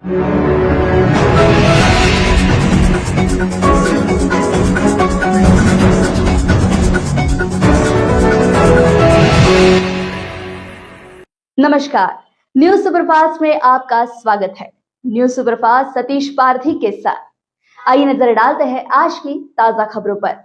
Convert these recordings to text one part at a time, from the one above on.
नमस्कार, news superfast में आपका स्वागत है। न्यूज सुपरफास्ट सतीश पारधी के साथ आइए नजर डालते हैं आज की ताजा खबरों पर।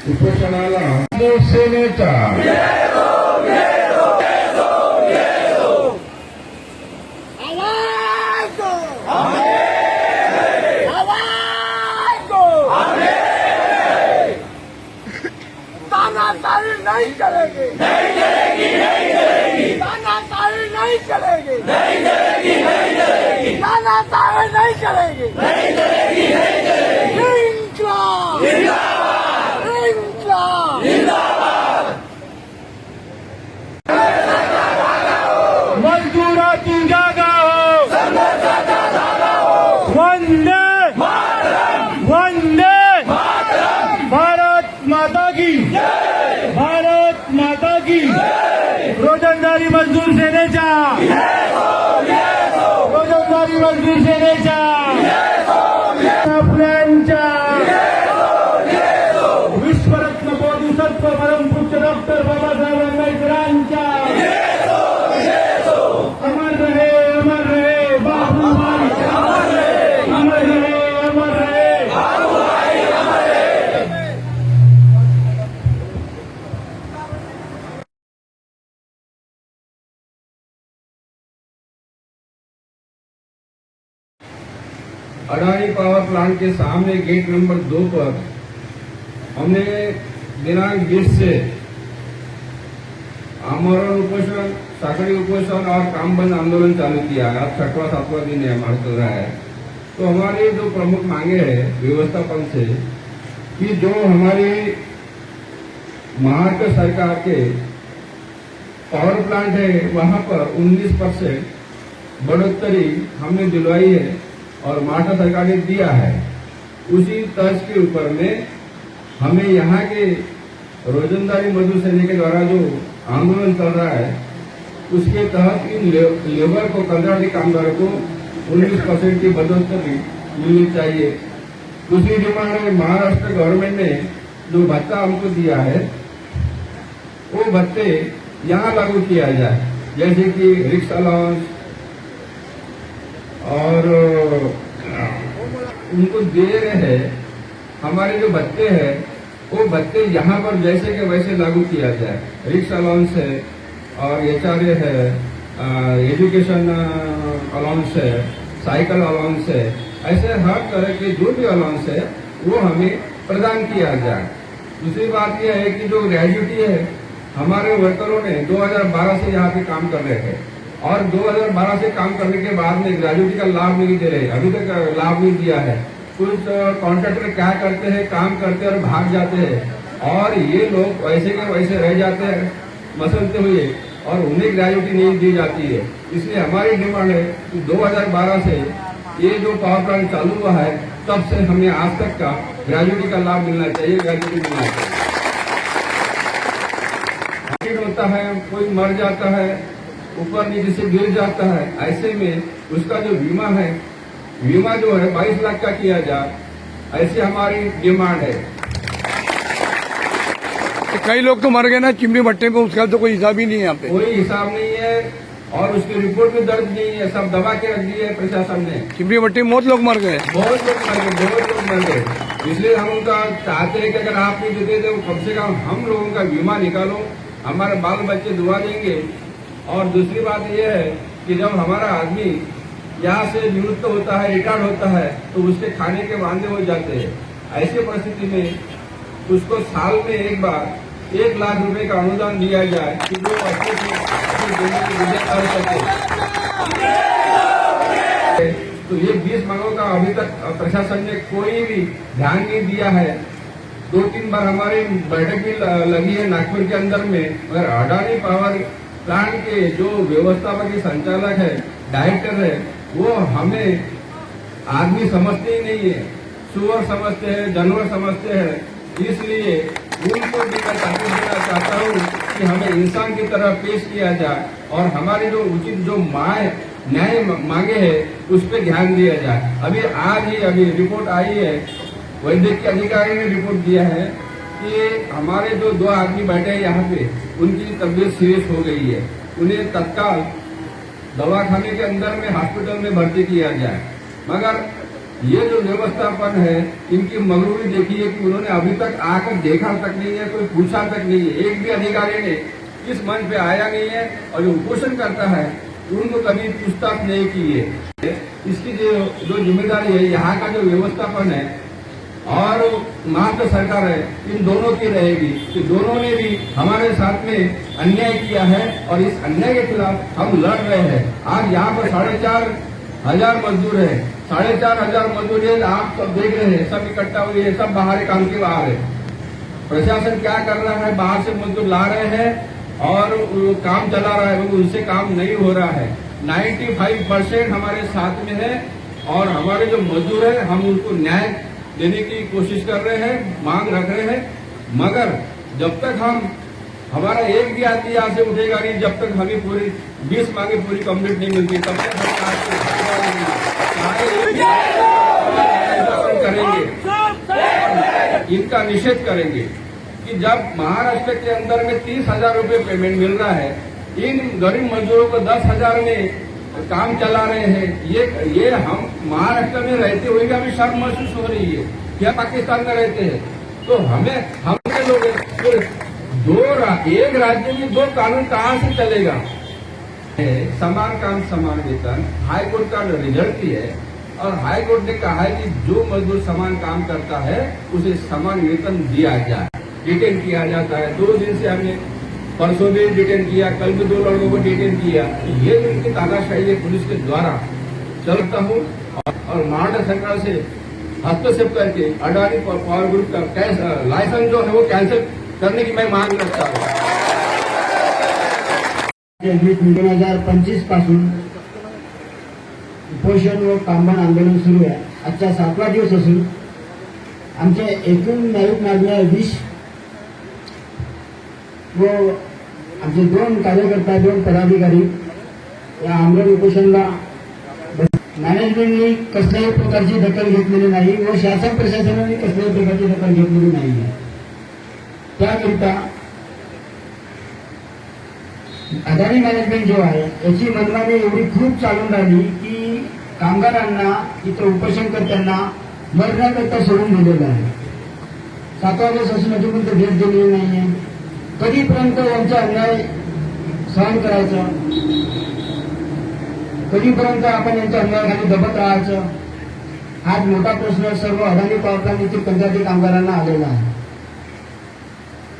उपोषणाला सेनेचा नहीं चलेगी, नहीं चलेगी, नहीं चलेगी, तानाशाही नहीं चलेगी, नहीं चलेगी, नहीं चलेगी, तानाशाही नहीं चलेगी, नहीं चलेगी, नहीं चलेगी। इंक्लाब जिंदाबाद, इंक्लाब जिंदाबाद। मजदूराची जागा हो, संघर्षाचा धागा हो, वंदे मातरम, वंदे मातरम, भारत माता की, भारत माता की। रोजंदारी मजदूर सेनेच्या, रोजंदारी मजदूर सेनेच्या, आपल्यांच्या विश्वरत्न बोधिसत्व परमपूज्य डॉक्टर बाबासाहेब आंबेडकरांच्या अमर रहे बाबूभाई, अमर रहे, अमर रहे बाबूभाई, अमर रहे। अडानी पावर प्लांट के सामने गेट नंबर 2 पर हमने दिनांक 20 से आमरण उपोषण, साकड़ी उपोषण और काम बंद आंदोलन चालू किया है। अब 6वां-7वां दिन है हमारा चल रहा है। तो हमारी जो प्रमुख मांगे हैं व्यवस्थापन से कि जो हमारी महाराष्ट्र सरकार के पावर प्लांट है वहां पर 19% बढ़ोतरी हमने दिलवाई है और महाराष्ट्र सरकार ने दिया है। उसी तर्ज के ऊपर में हमें यहाँ के रोजंदारी मजदूर सेना के द्वारा जो आंदोलन चल रहा है उसके तहत इन लेबर को, कंत्राटी कामगारों को 19% की बढ़ोतरी मिलनी चाहिए। दूसरी डिमांड है महाराष्ट्र गवर्नमेंट ने जो भत्ता हमको दिया है वो भत्ते यहाँ लागू किया जाए, जैसे कि रिक्शा अलाउंस और उनको दे रहे हैं। हमारे जो भत्ते हैं वो भत्ते यहाँ पर जैसे के वैसे लागू किया जाए। रिक्शा अलाउंस है और HRA है, एजुकेशन अलाउंस है, साइकिल अलाउंस है, ऐसे हर तरह के जो भी अलाउंस है वो हमें प्रदान किया जाए। दूसरी बात यह है कि जो ग्रेजुटी है हमारे वर्करों ने 2012 से यहाँ पे काम कर रहे थे और 2012 से काम करने के बाद में ग्रेजुटी का लाभ नहीं दे रहे, अभी तक लाभ नहीं दिया है। कुछ कॉन्ट्रैक्टर क्या करते हैं, काम करते हैं और भाग जाते हैं और ये लोग वैसे के वैसे रह जाते हैं मसलते हुए और उन्हें ग्रेजुटी नहीं दी जाती है। इसलिए हमारी डिमांड है कि 2012 से ये जो पावर प्लांट चालू हुआ है तब से हमें आज तक का ग्रेजुटी का लाभ मिलना चाहिए, ग्रेजुटी मिलना चाहिए। होता है, कोई मर जाता है, ऊपर नीचे से गिर जाता है, ऐसे में उसका जो बीमा है, बीमा जो है 22 लाख का किया जाए, ऐसी हमारी डिमांड है। तो कई लोग तो मर गए ना चिमनी भट्टे में, उसका तो कोई हिसाब ही नहीं है यहाँ पे, कोई हिसाब नहीं है और उसकी रिपोर्ट में दर्ज नहीं है, सब दबा के रख दी है प्रशासन ने। चिमनी भट्टे में बहुत लोग मर गए, बहुत लोग मर गए, बहुत लोग मर गए। इसलिए हम उनका चाहते हैं कि अगर आप नहीं देते तो कम से कम हम लोगों का बीमा निकालो, हमारे बाल बच्चे दुआ देंगे। और दूसरी बात यह है कि जब हमारा आदमी यहाँ से निवृत्त होता है, रिटायर्ड होता है, तो उसके खाने के वांदे हो जाते हैं। ऐसी परिस्थिति में उसको साल में एक बार 1 लाख रुपए का अनुदान दिया जाए कि वो अच्छे से कर सके। तो ये 20 मांगों का अभी तक प्रशासन ने कोई भी ध्यान नहीं दिया है। 2-3 बार हमारी बैठक भी लगी है नागपुर के अंदर में, मगर अडानी पावर प्लांट के जो व्यवस्थापकीय संचालक है, डायरेक्टर है, वो हमें आदमी समझते ही नहीं है। सुअर समझते हैं, जानवर समझते हैं। इसलिए उनको भी मैं ताकीद देना चाहता हूँ कि हमें इंसान की तरह पेश किया जाए और हमारी जो उचित जो न्याय मांगे है उस पर ध्यान दिया जाए। अभी आज ही अभी रिपोर्ट आई है, वैद्यकीय अधिकारी ने रिपोर्ट दिया है कि हमारे जो 2 आदमी बैठे हैं यहाँ पे, उनकी तबीयत सीरियस हो गई है। उन्हें तत्काल दवाखाने के अंदर में हॉस्पिटल में भर्ती किया जाए। मगर ये जो व्यवस्थापन है, इनकी मगरूरी देखिए कि उन्होंने अभी तक आकर देखा तक नहीं है, कोई पूछा तक नहीं है। एक भी अधिकारी ने इस मंच पे आया नहीं है और जो उपोषण करता है उनको कभी पूछताछ नहीं की है। इसकी जो जिम्मेदारी है यहाँ का जो व्यवस्थापन है और महाराष्ट्र सरकार है, इन दोनों की रहेगी कि दोनों ने भी हमारे साथ में अन्याय किया है और इस अन्याय के खिलाफ हम लड़ रहे हैं। आज यहाँ पर 4,500 मजदूर है, 4,500 मजदूर है, आप सब देख रहे हैं, सब इकट्ठा हुए हैं, सब बाहर काम के बाहर है। प्रशासन क्या कर रहा है, बाहर से मजदूर ला रहे हैं और काम चला रहा है, उनसे काम नहीं हो रहा है। 95% हमारे साथ में है और हमारे जो मजदूर है हम उनको न्याय देने की कोशिश कर रहे हैं, मांग रख रहे हैं। मगर जब तक हमारा एक भी आदमी यहाँ से उठेगा नहीं, जब तक हमें पूरी 20 मांगे पूरी कंप्लीट नहीं मिलती, तब तक हम करेंगे, इनका निषेध करेंगे कि जब महाराष्ट्र के अंदर में 30,000 रुपये पेमेंट मिल रहा है, इन गरीब मजदूरों को 10,000 में काम चला रहे हैं। ये हम महाराष्ट्र में रहते हुए भी हमें शर्म महसूस हो रही है, या पाकिस्तान में रहते हैं तो हम लोग एक राज्य में 2 कानून कहाँ से चलेगा। समान काम समान वेतन हाईकोर्ट का रिजल्ट ही है और हाईकोर्ट ने कहा है कि जो मजदूर समान काम करता है उसे समान वेतन दिया जाए। डिटेन किया जाता है, 2 दिन से हमने परसों भी डिटेन किया, कल भी 2 लड़कों को डिटेन किया। ये जो इनकी तानाशाही है पुलिस के द्वारा चलता हूँ और महाराष्ट्र सरकार से हस्तक्षेप करके अडानी पावर ग्रुप का लाइसेंस जो है वो कैंसिल करने की मैं मांग करता हूँ। 2025 पासून उपोषण व कामबंद आंदोलन सुरू आहे। आजचा 7वा दिवस असून आमच्या एकूण न्यायिक मागण्या 20 व आमचे 2 कार्यकर्ता 2 पदाधिकारी या आंदोलन उपोषणला मॅनेजमेंटने कसल्याही प्रकारची दखल घेतलेली नाही व शासन प्रशासनाने कसल्याही प्रकारची दखल घेतलेली नाही। त्याकरिता अदानी मॅनेजमेंट जो आहे याची मनमानी एवढी खूप चालून राहिली की कामगारांना इथं उपोषणकर्त्यांना मरण्याकरता सोडून दिलेलं आहे। 7वा दिवस असून अजूनपर्यंत भेट दिलेली नाहीये। कधीपर्यंत यांचा अन्याय सहन करायचा, कधीपर्यंत आपण यांच्या अन्यायाखाली दबत राहायचं, हाच मोठा प्रश्न सर्व अदानी पॉवर प्लांट येथील कंत्राटी कामगारांना आलेला आहे।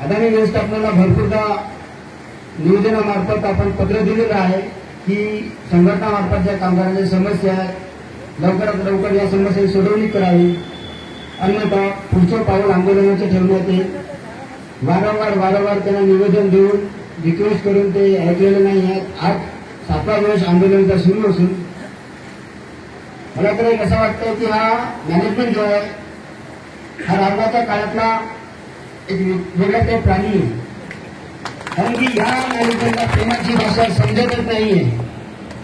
अदानी व्यवस्थापनाला भरपूरदा निवेदनामार्फत आपण पत्र दिलेलं आहे की संघटनामार्फत ज्या कामगारांच्या समस्या आहेत लवकरात लवकर या समस्या सोडवणी करावी, अन्यथा पुढचं पाऊल आंदोलनाचं ठेवण्यात येईल। वारंवार त्यांना निवेदन देऊन रिक्वेस्ट करून ते ऐकलेले नाही आहेत। आज 7वा दिवस आंदोलनाचा सुरू असून मला तर एक असं वाटतं की हा मॅनेजमेंट जो आहे हा रावणाच्या काळातला एक वेगळा काही प्राणी आहे, कारण की या मॅनेजमेंटला प्रेमाची भाषा समजतच नाहीये।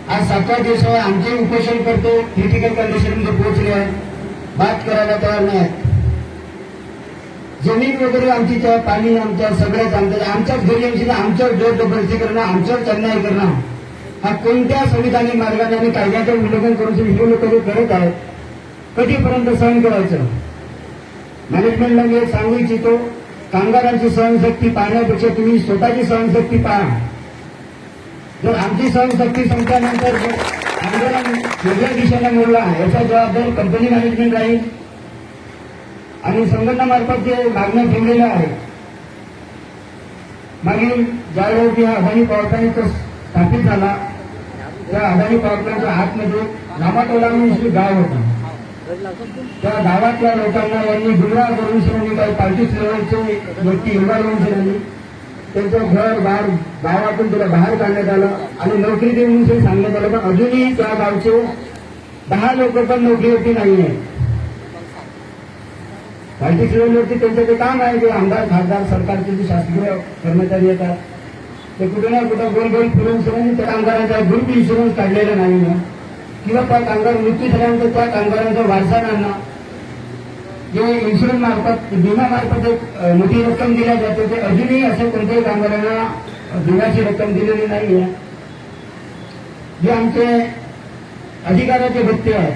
आज 7वा दिवस आहे, आमचे उपोषण करतो क्रिटिकल कंडिशनमध्ये पोहोचले आहेत, बात करायला तयार नाही। जमीन वगैरे आमची, पाणी आमच्या, सगळ्याच आमच्याच घरी आमची, आमच्यावर जबरदस्ती करणं, आमच्यावर अन्याय करणं हा कोणत्या संविधानिक मार्गाने आणि कायद्याचं उल्लंघन करून हे लोक करत आहेत, कधीपर्यंत सहन करायचं। मॅनेजमेंटला मी एक सांगू इच्छितो, कामगारांची सहनशक्ती पाहण्यापेक्षा तुम्ही स्वतःची सहनशक्ती पहा। जर आमची सहनशक्ती संपल्यानंतर आंदोलन वेगळ्या दिशेला मोडला याचा जबाबदार कंपनी मॅनेजमेंट राहील आणि संघटनामार्फत जे मागण्या ठेवलेल्या आहेत। मागील ज्यावेळेस हा अदानी पॉवर प्लांट स्थापित झाला त्या अदानी पॉवर प्लांटच्या आतमध्ये रामाटोला म्हणून गाव होता। त्या गावातल्या लोकांना यांनी गुमराह करून शिवानी काही पार्टी लेवलचे व्यक्ती उभा राहून शिवानी त्यांचं घर बाहेर गावातून त्याला बाहेर काढण्यात आलं आणि नोकरी देऊन सांगण्यात आलं, पण अजूनही त्या गावचे 10 लोक पण नोकरीवरती नाही आहेत। पॉलिटिक्स लेवलवरती त्यांचं ते काम आहे, जे आमदार खासदार सरकारचे जे शासकीय कर्मचारी येतात ते कुठे ना कुठं गोल गोल फिरून फिरून त्या कामगारांचा ग्रुप इन्शुरन्स काढलेला नाही ना, किंवा त्या कामगार मृत्यू झाल्यानंतर त्या कामगारांच्या वारसांना जे इन्शुरन्स मार्फत विमा मार्फत एक मोठी रक्कम दिल्या जाते, ते अजूनही असे कोणत्याही कामगारांना विम्याची रक्कम दिलेली नाही आहे. जे आमचे अधिकाराचे भत्ते आहेत,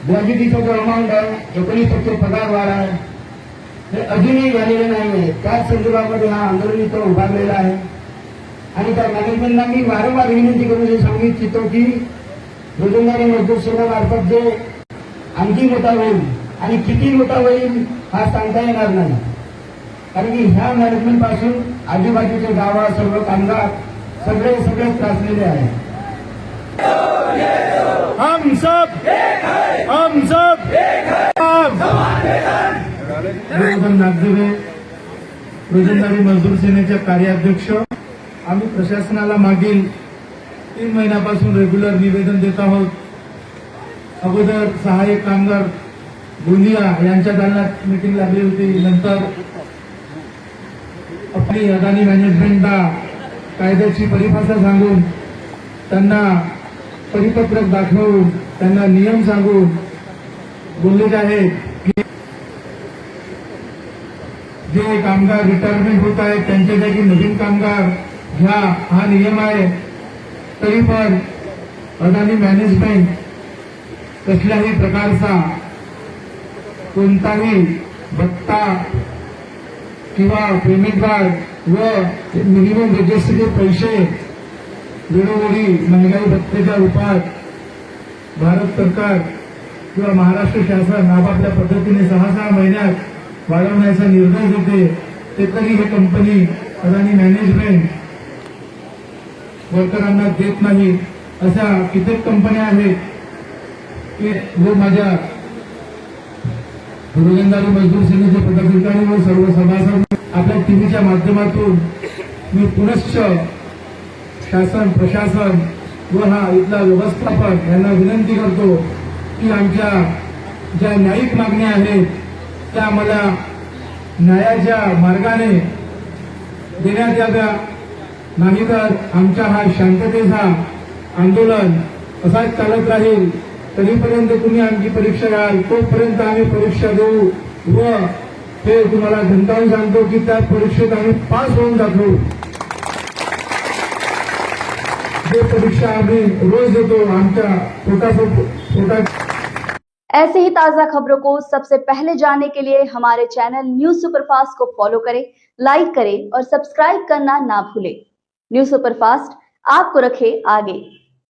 ग्रॅज्युटीचा जो अमाऊंट आहे 19% पगार वाढ आहे, हे अजूनही झालेले नाही आहे. त्याच संदर्भामध्ये हा आंदोलन इथं उभारलेला आहे. आणि त्या मॅनेजमेंटला मी वारंवार विनंती करून हे सांगू इच्छितो की रोजंदारी मजदूर सेनेमार्फत जे आणखी मोठा होईल आणि किती मोठा होईल हा सांगता येणार नाही, कारण की ह्या मॅनेजमेंट पासून आजूबाजूचे गावा सर्व कामगार सगळे त्रासलेले आहेत. हम सब नागदेवे रोजंदारी मजदूर सेनेचे कार्याध्यक्ष. आम्ही प्रशासनाला मागील 3 महिन्यापासून रेग्युलर निवेदन देत आहोत. अगोदर सहाय्यक कामगार गोंदिया यांच्या दालनात मीटिंग लागली होती. नंतर आपली अदानी मॅनेजमेंटला कायद्याची परिभाषा सांगून, त्यांना परिपत्रक दाखवून, त्यांना नियम सांगून बोललेले आहेत की जे कामगार रिटायरमेंट होत आहेत त्यांच्या जागी नवीन कामगार घ्या, हा नियम आहे. तरी पण अदानी मॅनेजमेंट कसल्याही प्रकारचा कोणताही भत्ता किंवा पेमेंट वाढ व मिनिमम रजिस्ट्रीचे पैसे वेळोवेळी महंगाई भत्तेच्या रूपात भारत सरकार किंवा महाराष्ट्र शासन आपापल्या पद्धतीने 6 महिन्यात वाढवण्याचा निर्णय घेते. ते तरी हे कंपनी अदानी मॅनेजमेंट वर्करांना देत नाही. अशा कित्येक कंपन्या आहेत की जो माझ्या रोजंदारी मजदूर सेनेचे पदाधिकारी व सर्व सभासद आपल्या टीव्हीच्या माध्यमातून मी पुनश्च शासन प्रशासन व हा इथला व्यवस्थापन यांना विनंती करतो की आमच्या ज्या न्यायिक मागण्या आहेत त्या आम्हाला न्यायाच्या मार्गाने देण्यात याव्या. नाहीतर आमचा हा शांततेचा आंदोलन असाच चालत राहील. तरीपर्यंत तुम्ही आमची परीक्षा घ्याल, तोपर्यंत आम्ही परीक्षा देऊ व हे तुम्हाला धमकावून सांगतो की त्या परीक्षेत आम्ही पास होऊन दाखवू. जे परीक्षा आम्ही रोज देतो आमच्या पोटा. ऐसे ही ताजा खबरों को सबसे पहले जानने के लिए हमारे चैनल न्यूज सुपरफास्ट को फॉलो करें, लाइक करें और सब्सक्राइब करना ना भूलें. न्यूज सुपरफास्ट आपको रखे आगे.